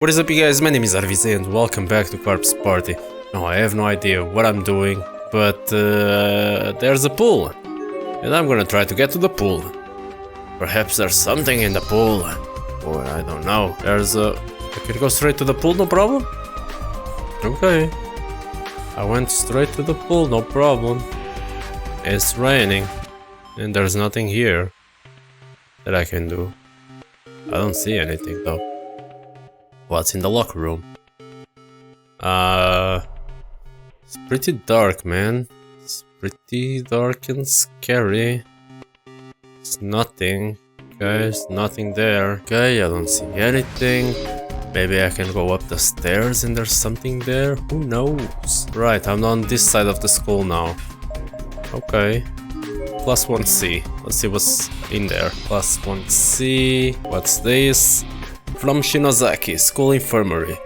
What is up, you guys? My name is Arvize and welcome back to Corpse Party. Now I have no idea what I'm doing, but there's a pool, and I'm gonna try to get to the pool. Perhaps there's something in the pool, or I don't know. I can go straight to the pool, no problem? Okay. I went straight to the pool, no problem. It's raining, and there's nothing here that I can do. I don't see anything though. What's in the locker room? It's pretty dark, man. It's pretty dark and scary. It's nothing. Guys, nothing there. Okay, I don't see anything. Maybe I can go up the stairs and there's something there? Who knows? Right, I'm on this side of the school now. Okay. Plus 1C. Let's see what's in there. Plus 1C. What's this? From Shinozaki, School Infirmary.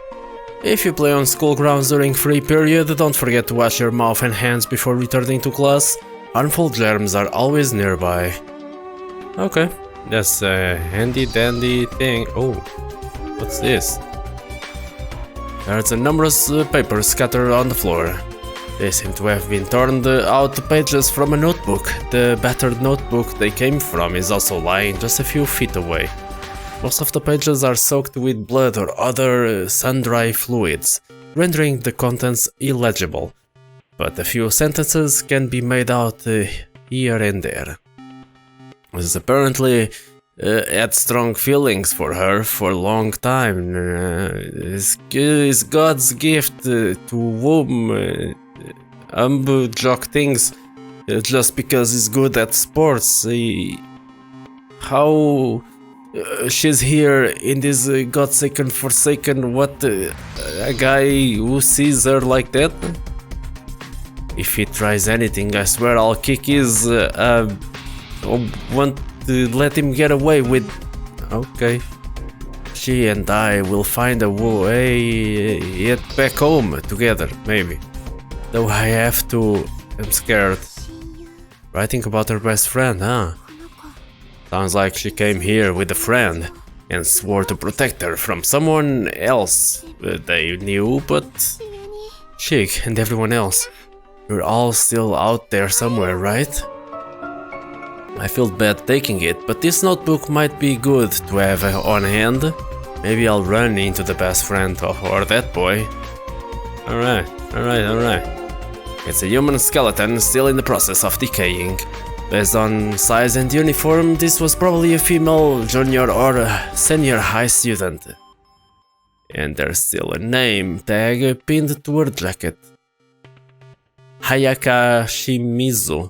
If you play on school grounds during free period, don't forget to wash your mouth and hands before returning to class. Harmful germs are always nearby. Okay, that's a handy dandy thing. Oh, what's this? There's a numerous papers scattered on the floor. They seem to have been torn out pages from a notebook. The battered notebook they came from is also lying just a few feet away. Most of the pages are soaked with blood or other sun-dry fluids, rendering the contents illegible, but a few sentences can be made out here and there. This apparently had strong feelings for her for a long time. Is God's gift to whom jock things just because he's good at sports. How... she's here in this godforsaken forsaken a guy who sees her like that. If he tries anything, I swear I'll kick his want to let him get away with. Okay, she and I will find a way get back home together, maybe. Though I have to, I'm scared. Writing about her best friend, huh? Sounds like she came here with a friend and swore to protect her from someone else they knew, but Chick and everyone else, you're all still out there somewhere, right? I feel bad taking it, but this notebook might be good to have on hand. Maybe I'll run into the best friend or that boy. Alright. It's a human skeleton still in the process of decaying. Based on size and uniform, this was probably a female junior or senior high student. And there's still a name tag pinned to her jacket. Hayaka Shimizu.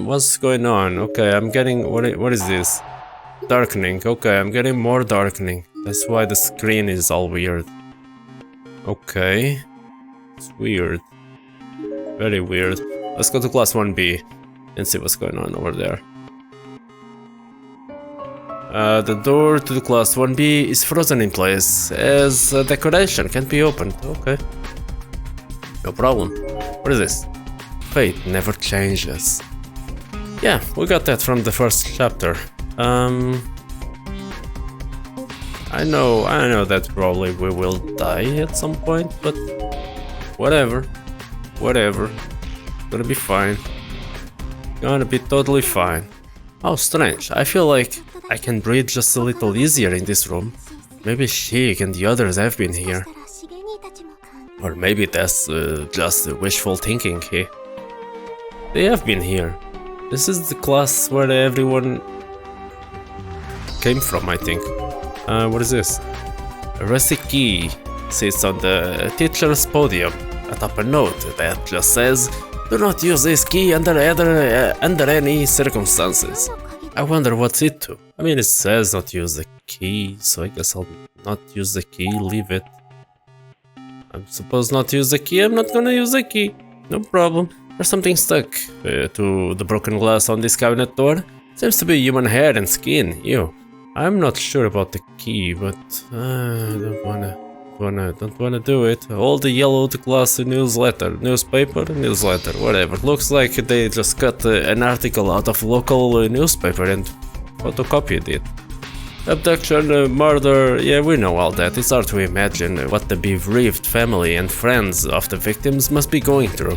What's going on? Okay, I'm getting... What is this? Darkening. Okay, I'm getting more darkening. That's why the screen is all weird. Okay. It's weird. Very weird. Let's go to class 1B. And see what's going on over there. The door to the class 1B is frozen in place, as a decoration can't be opened. Okay. No problem. What is this? Fate never changes. Yeah, we got that from the first chapter. I know that probably we will die at some point, but whatever. Gonna be fine. Gonna be totally fine. How strange. I feel like I can breathe just a little easier in this room. Maybe Sheik and the others have been here. Or maybe that's just wishful thinking here. They have been here. This is the class where everyone came from, I think. What is this? A rusty key sits on the teacher's podium atop a note that just says, "Do not use this key under any circumstances." I wonder what's it to. I mean, it says not use the key, so I guess I'll not use the key, leave it. I'm supposed not to use the key, I'm not gonna use the key. No problem. There's something stuck to the broken glass on this cabinet door. Seems to be human hair and skin. Ew. I'm not sure about the key, but I don't wanna do it. All the yellowed glass newsletter, whatever. Looks like they just cut an article out of local newspaper and photocopied it. Abduction, murder, yeah, we know all that. It's hard to imagine what the bereaved family and friends of the victims must be going through.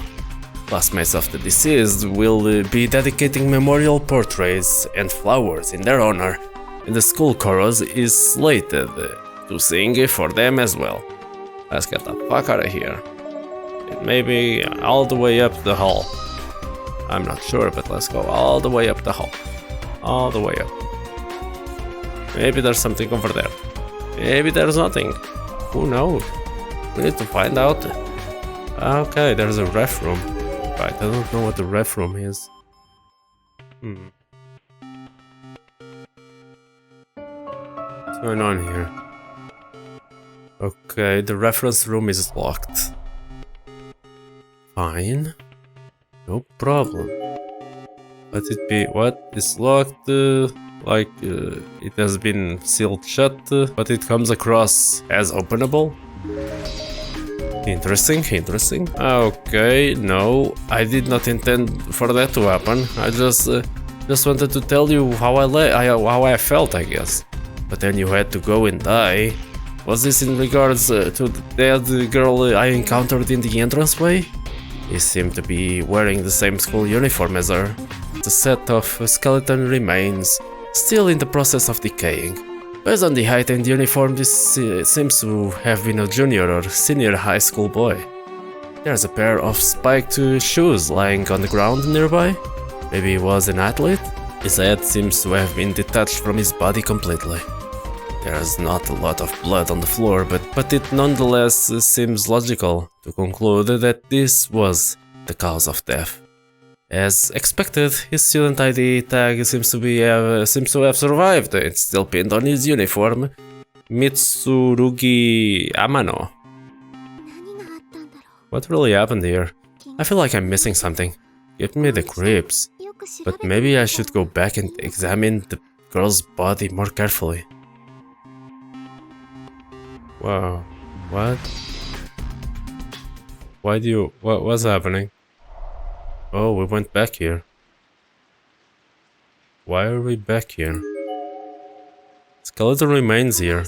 Classmates of the deceased will be dedicating memorial portraits and flowers in their honor, and the school chorus is slated to sing for them as well. Let's get the fuck out of here. And maybe all the way up the hall. I'm not sure, but let's go all the way up the hall. All the way up. Maybe there's something over there. Maybe there's nothing. Who knows? We need to find out. Okay, there's a ref room. Right, I don't know what the ref room is. What's going on here? Okay, the reference room is locked. Fine. No problem. Let it be. What is locked? It has been sealed shut, but it comes across as openable. Interesting, interesting. Okay, no, I did not intend for that to happen. I just wanted to tell you how I felt, I guess. But then you had to go and die. Was this in regards to the dead girl I encountered in the entranceway? He seemed to be wearing the same school uniform as her. It's a set of skeleton remains, still in the process of decaying. Based on the height and uniform, this seems to have been a junior or senior high school boy. There's a pair of spiked shoes lying on the ground nearby. Maybe he was an athlete? His head seems to have been detached from his body completely. There's not a lot of blood on the floor, but it nonetheless seems logical to conclude that this was the cause of death. As expected, his student ID tag seems to have survived. It's still pinned on his uniform. Mitsurugi Amano. What really happened here? I feel like I'm missing something. Give me the creeps. But maybe I should go back and examine the girl's body more carefully. Wow. What? What's happening? Oh, we went back here. Why are we back here? Skeleton remains here.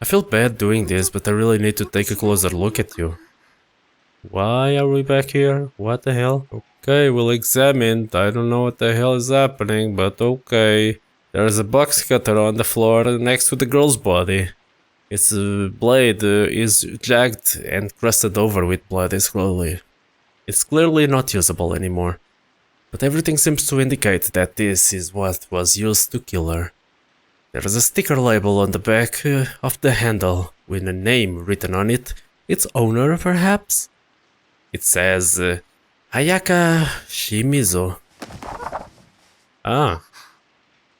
I feel bad doing this, but I really need to take a closer look at you. Why are we back here? What the hell? Okay, we'll examine. I don't know what the hell is happening, but okay. There's a box cutter on the floor next to the girl's body. Its blade is jagged and crusted over with bloody slowly. It's clearly not usable anymore, but everything seems to indicate that this is what was used to kill her. There is a sticker label on the back of the handle with a name written on it. Its owner, perhaps? It says Hayaka Shimizu. Ah.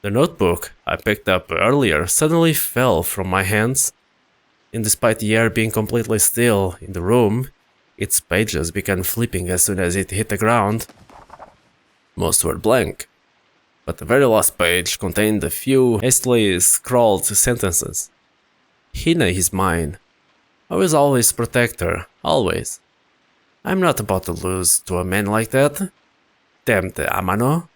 The notebook I picked up earlier suddenly fell from my hands, and despite the air being completely still in the room, its pages began flipping as soon as it hit the ground. Most were blank, but the very last page contained a few hastily scrawled sentences. Hina is mine. I will always protect her, always. I'm not about to lose to a man like that. Damn the Amano.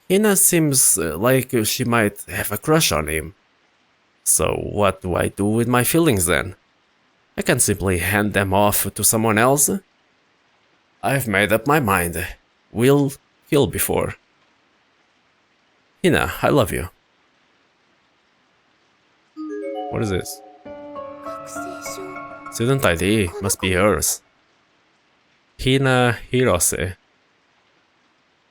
Hina seems like she might have a crush on him. So what do I do with my feelings then? I can simply hand them off to someone else. I've made up my mind. We'll kill before. Hina, I love you. What is this? Student ID must be hers. Hina Hirose.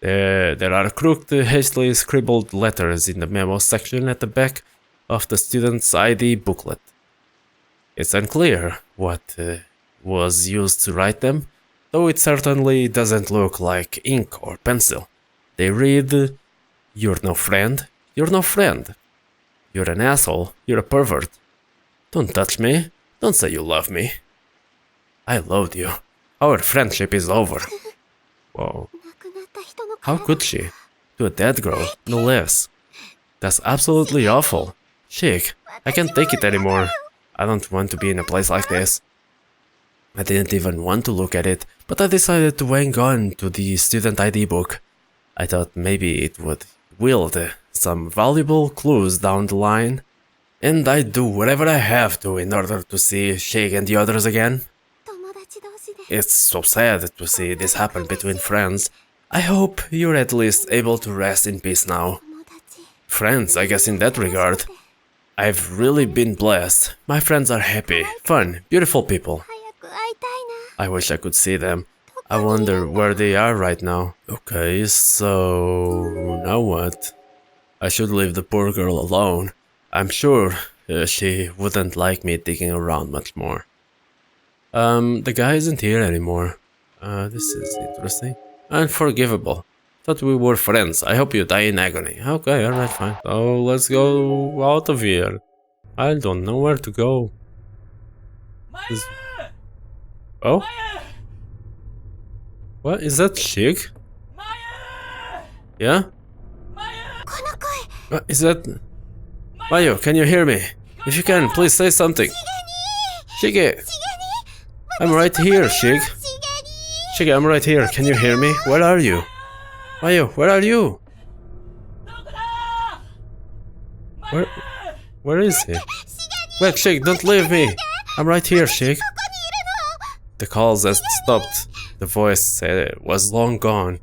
There are crooked, hastily scribbled letters in the memo section at the back of the student's ID booklet. It's unclear what was used to write them, though it certainly doesn't look like ink or pencil. They read, "You're no friend, you're no friend. You're an asshole, you're a pervert. Don't touch me, don't say you love me. I loathe you. Our friendship is over." Whoa. How could she? To a dead girl, no less. That's absolutely awful. Chick, I can't take it anymore. I don't want to be in a place like this. I didn't even want to look at it, but I decided to hang on to the student ID book. I thought maybe it would wield some valuable clues down the line, and I'd do whatever I have to in order to see Shig and the others again. It's so sad to see this happen between friends. I hope you're at least able to rest in peace now. Friends, I guess in that regard. I've really been blessed. My friends are happy, fun, beautiful people. I wish I could see them. I wonder where they are right now. Okay, so now what? I should leave the poor girl alone. I'm sure she wouldn't like me digging around much more. The guy isn't here anymore. This is interesting. Unforgivable. Thought we were friends. I hope you die in agony. Okay, alright, fine. So let's go out of here. I don't know where to go. Oh? What? Is that Shig? Yeah? What is that? Mayu, can you hear me? If you can, please say something. Shige! I'm right here, Shig. Shige, I'm right here. Can you hear me? Where are you? Mayu, where are you? Where is he? Wait, Shig, don't leave me! I'm right here, Shig. The calls had stopped. The voice said it was long gone.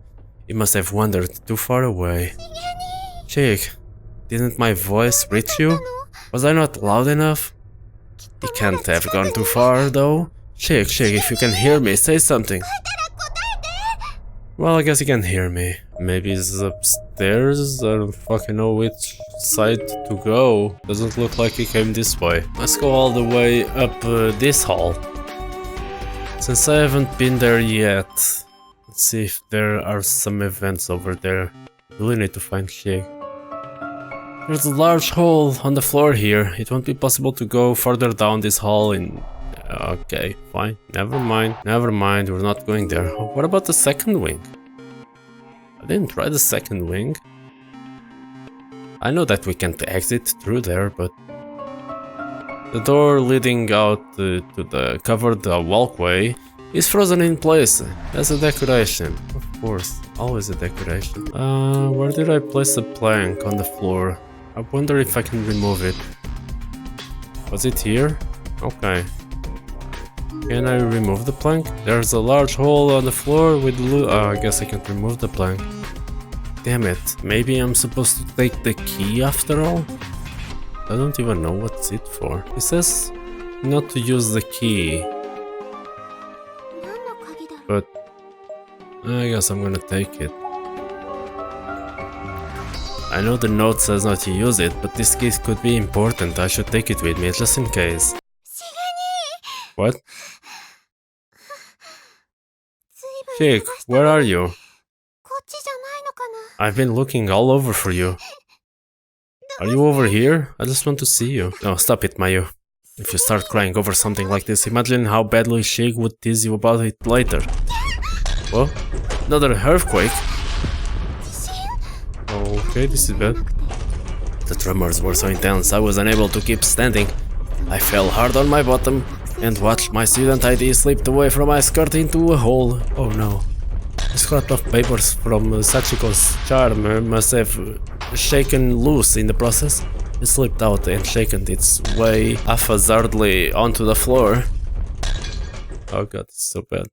It must have wandered too far away. Shig, didn't my voice reach you? Was I not loud enough? It can't have gone too far, though. Shig, if you can hear me, say something. Well, I guess he can hear me. Maybe he's upstairs? I don't fucking know which side to go. Doesn't look like he came this way. Let's go all the way up this hall. Since I haven't been there yet, let's see if there are some events over there. Really need to find Shig. There's a large hole on the floor here. It won't be possible to go further down this hall in... Okay, fine. Never mind, we're not going there. What about the second wing? I didn't try the second wing. I know that we can't exit through there, but... The door leading out to the covered walkway is frozen in place as a decoration. Of course, always a decoration. Where did I place the plank on the floor? I wonder if I can remove it. Was it here? Okay. Can I remove the plank? There's a large hole on the floor with I guess I can't remove the plank. Damn it, maybe I'm supposed to take the key after all? I don't even know what's it for. It says not to use the key. But I guess I'm gonna take it. I know the note says not to use it, but this key could be important. I should take it with me just in case. What? Shig, where are you? I've been looking all over for you. Are you over here? I just want to see you. No, stop it, Mayu. If you start crying over something like this, imagine how badly Shig would tease you about it later. Whoa, another earthquake? Okay, this is bad. The tremors were so intense I was unable to keep standing. I fell hard on my bottom and watched my student ID slip away from my skirt into a hole. Oh no. The scrap of papers from Sachiko's charm must have shaken loose in the process. It slipped out and shaken its way haphazardly onto the floor. Oh god, it's so bad.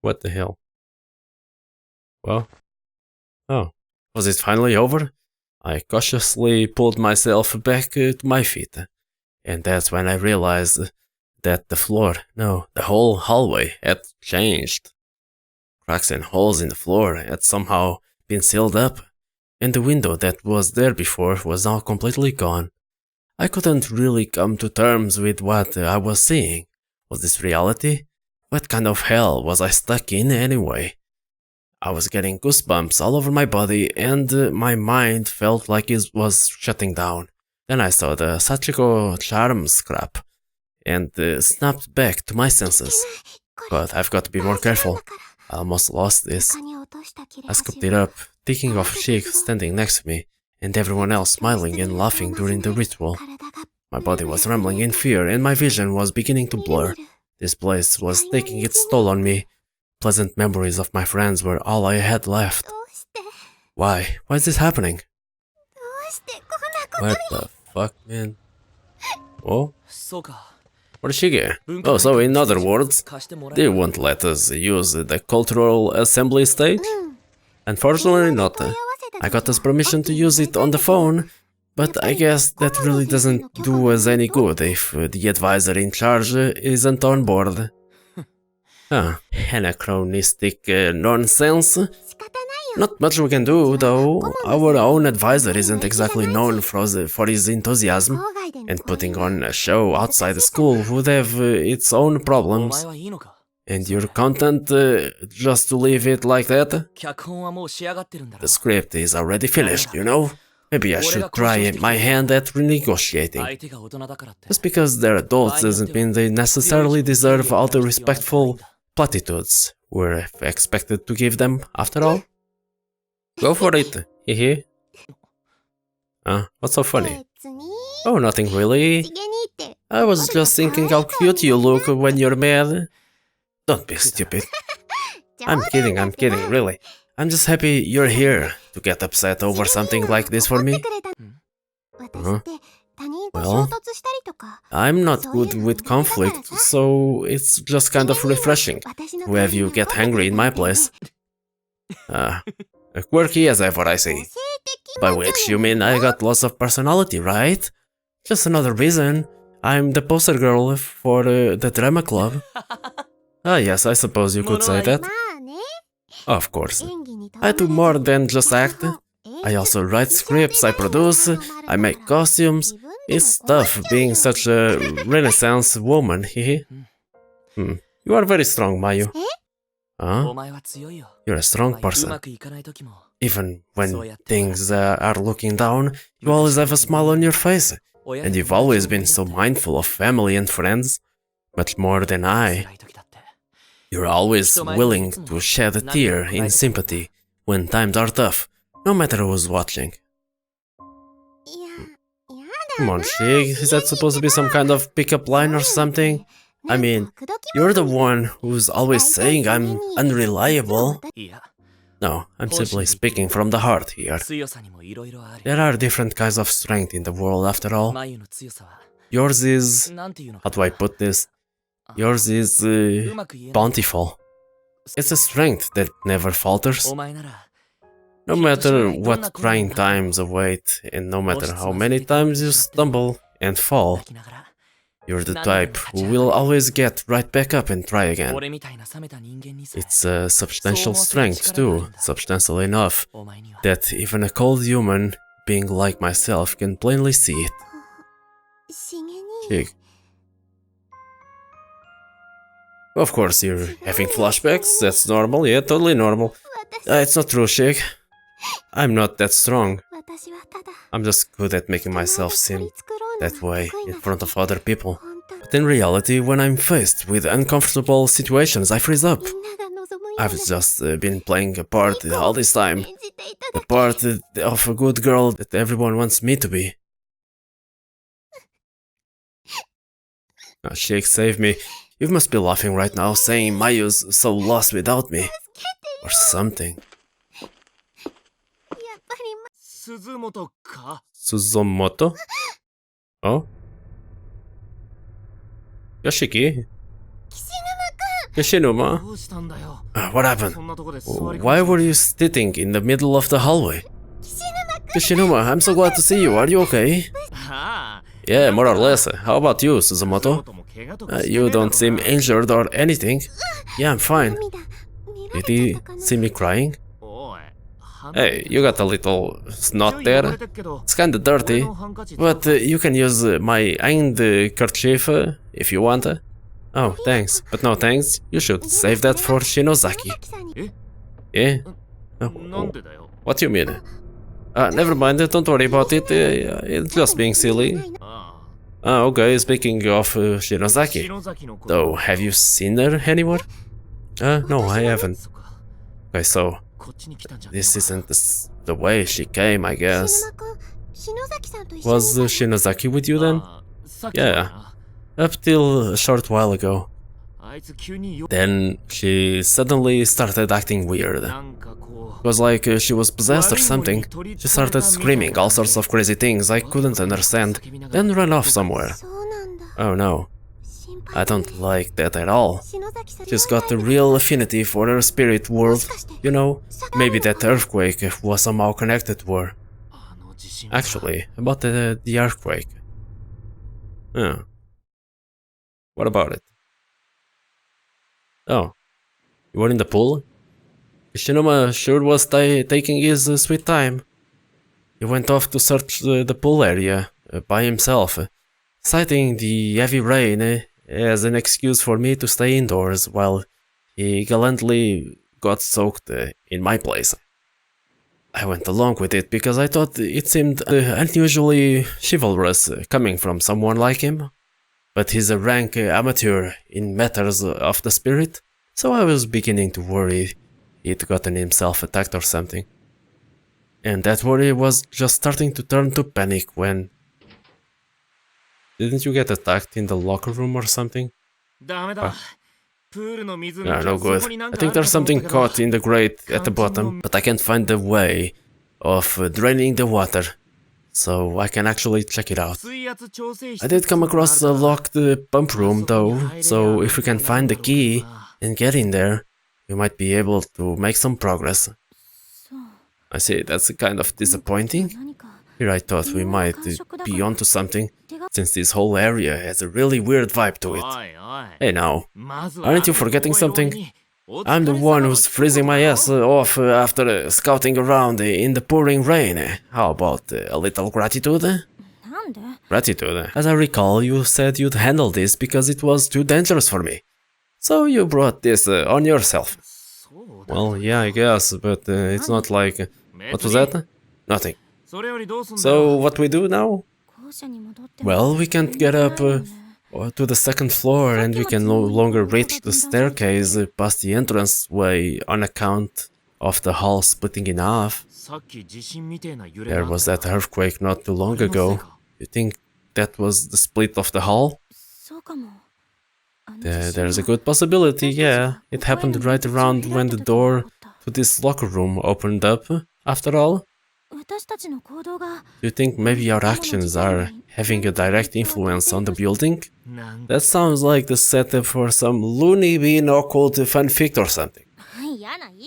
What the hell? Well, oh, was it finally over? I cautiously pulled myself back to my feet, and that's when I realized that the floor, no, the whole hallway had changed. Cracks and holes in the floor had somehow been sealed up, and the window that was there before was now completely gone. I couldn't really come to terms with what I was seeing. Was this reality? What kind of hell was I stuck in anyway? I was getting goosebumps all over my body, and my mind felt like it was shutting down. Then I saw the Sachiko charm scrap, and snapped back to my senses. But I've got to be more careful. I almost lost this. I scooped it up, thinking of Shig standing next to me, and everyone else smiling and laughing during the ritual. My body was trembling in fear, and my vision was beginning to blur. This place was taking its toll on me. Pleasant memories of my friends were all I had left. Why? Why is this happening? What the fuck, man? Oh? What did she get? Oh, so in other words, they won't let us use the cultural assembly stage? Unfortunately not. I got us permission to use it on the phone, but I guess that really doesn't do us any good if the advisor in charge isn't on board. Huh, anachronistic nonsense. Not much we can do, though. Our own advisor isn't exactly known for his enthusiasm, and putting on a show outside the school would have its own problems. And you're content just to leave it like that? The script is already finished, you know? Maybe I should try my hand at renegotiating. Just because they're adults doesn't mean they necessarily deserve all the respectful platitudes we're expected to give them, after all. Go for it, hehe. What's so funny? Oh, nothing really. I was just thinking how cute you look when you're mad. Don't be stupid. I'm kidding, really. I'm just happy you're here to get upset over something like this for me. Well, I'm not good with conflict, so it's just kind of refreshing to have you get angry in my place. Quirky as ever, I see. By which you mean I got lots of personality, right? Just another reason I'm the poster girl for the drama club. Yes, I suppose you could say that. Of course. I do more than just act. I also write scripts, I produce, I make costumes. It's tough being such a Renaissance woman, hehe. You are very strong, Mayu. You're a strong person. Even when things are looking down, you always have a smile on your face. And you've always been so mindful of family and friends, much more than I. You're always willing to shed a tear in sympathy when times are tough, no matter who's watching. Come on, Shig, is that supposed to be some kind of pickup line or something? I mean, you're the one who's always saying I'm unreliable. No, I'm simply speaking from the heart here. There are different kinds of strength in the world after all. Yours is... how do I put this? Yours is... bountiful. It's a strength that never falters. No matter what trying times await, and no matter how many times you stumble and fall, you're the type who will always get right back up and try again. It's a substantial strength too, substantial enough that even a cold human being like myself can plainly see it. Shig. Of course, you're having flashbacks, that's normal, yeah, totally normal. It's not true, Shig. I'm not that strong. I'm just good at making myself seem that way in front of other people. But in reality, when I'm faced with uncomfortable situations, I freeze up. I've just been playing a part all this time. The part of a good girl that everyone wants me to be. Oh, Shig, save me. You must be laughing right now, saying Mayu's so lost without me. Or something. Suzumoto? Oh? Yoshiki? Kishinuma? What happened? Why were you sitting in the middle of the hallway? Kishinuma, I'm so glad to see you. Are you okay? Yeah, more or less. How about you, Suzumoto? You don't seem injured or anything. Yeah, I'm fine. Did he see me crying? Hey, you got a little snot there. It's kinda dirty, but you can use my handkerchief if you want. Oh, thanks, but no thanks. You should save that for Shinozaki. Yeah? Oh, what do you mean? Never mind, don't worry about it. It's just being silly. Okay, speaking of Shinozaki, though, have you seen her anywhere? No, I haven't. Okay, so this isn't the way she came, I guess. Was Shinozaki with you then? Yeah, up till a short while ago. Then she suddenly started acting weird. It was like she was possessed or something. She started screaming all sorts of crazy things I couldn't understand, then ran off somewhere. Oh no. I don't like that at all. She's got a real affinity for her spirit world, you know. Maybe that earthquake was somehow connected to her. Actually, about the earthquake. Huh. What about it? Oh, you were in the pool? Shinoma sure was taking his sweet time. He went off to search the pool area by himself, citing the heavy rain as an excuse for me to stay indoors while he gallantly got soaked in my place. I went along with it because I thought it seemed unusually chivalrous coming from someone like him, but he's a rank amateur in matters of the spirit, so I was beginning to worry he'd gotten himself attacked or something. And that worry was just starting to turn to panic when... Didn't you get attacked in the locker room or something? No, no good. I think there's something caught in the grate at the bottom, but I can't find a way of draining the water, so I can actually check it out. I did come across a locked pump room though, so if we can find the key and get in there, we might be able to make some progress. I see, that's kind of disappointing. Here I thought we might be onto something, since this whole area has a really weird vibe to it. Hey now, aren't you forgetting something? I'm the one who's freezing my ass off after scouting around in the pouring rain. How about a little gratitude? Gratitude? As I recall, you said you'd handle this because it was too dangerous for me. So you brought this on yourself. Well, yeah, I guess, but it's not like... What was that? Nothing. So, what we do now? Well, we can't get up to the second floor and we can no longer reach the staircase past the entranceway on account of the hall splitting in half. There was that earthquake not too long ago. You think that was the split of the hall? There's a good possibility, yeah. It happened right around when the door to this locker room opened up, after all. Do you think maybe our actions are having a direct influence on the building? That sounds like the setup for some loony bean occult fanfic or something.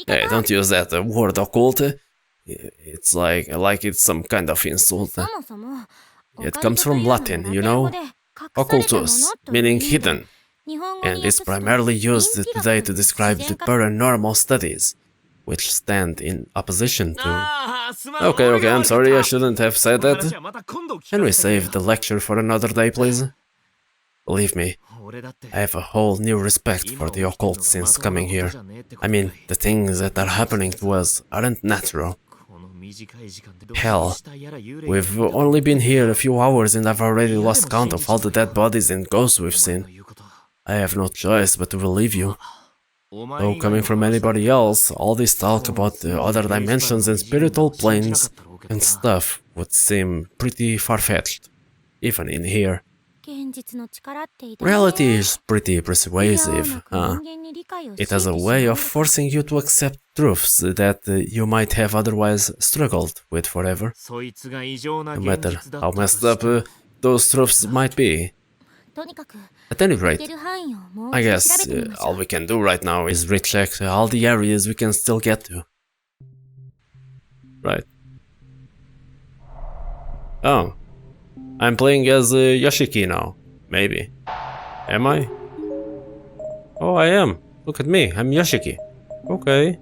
Hey, don't use that word occult. It's like it's some kind of insult. It comes from Latin, you know? Occultus, meaning hidden. And it's primarily used today to describe the paranormal studies, which stand in opposition to... Okay, I'm sorry, I shouldn't have said that. Can we save the lecture for another day, please? Believe me, I have a whole new respect for the occult since coming here. I mean, the things that are happening to us aren't natural. Hell, we've only been here a few hours and I've already lost count of all the dead bodies and ghosts we've seen. I have no choice but to believe you. Though coming from anybody else, all this talk about the other dimensions and spiritual planes and stuff would seem pretty far-fetched, even in here. Reality is pretty persuasive, huh? It has a way of forcing you to accept truths that you might have otherwise struggled with forever, no matter how messed up those truths might be. At any rate, I guess all we can do right now is recheck all the areas we can still get to. Right. Oh. I'm playing as Yoshiki now. Maybe. Am I? Oh, I am. Look at me, I'm Yoshiki. Okay.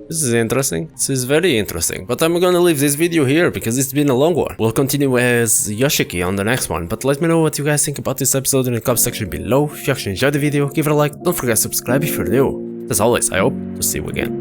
This is interesting. This is very interesting. But I'm gonna leave this video here because it's been a long one. We'll continue as Yoshiki on the next one. But let me know what you guys think about this episode in the comment section below. If you actually enjoyed the video, give it a like. Don't forget to subscribe if you're new. As always, I hope to see you again.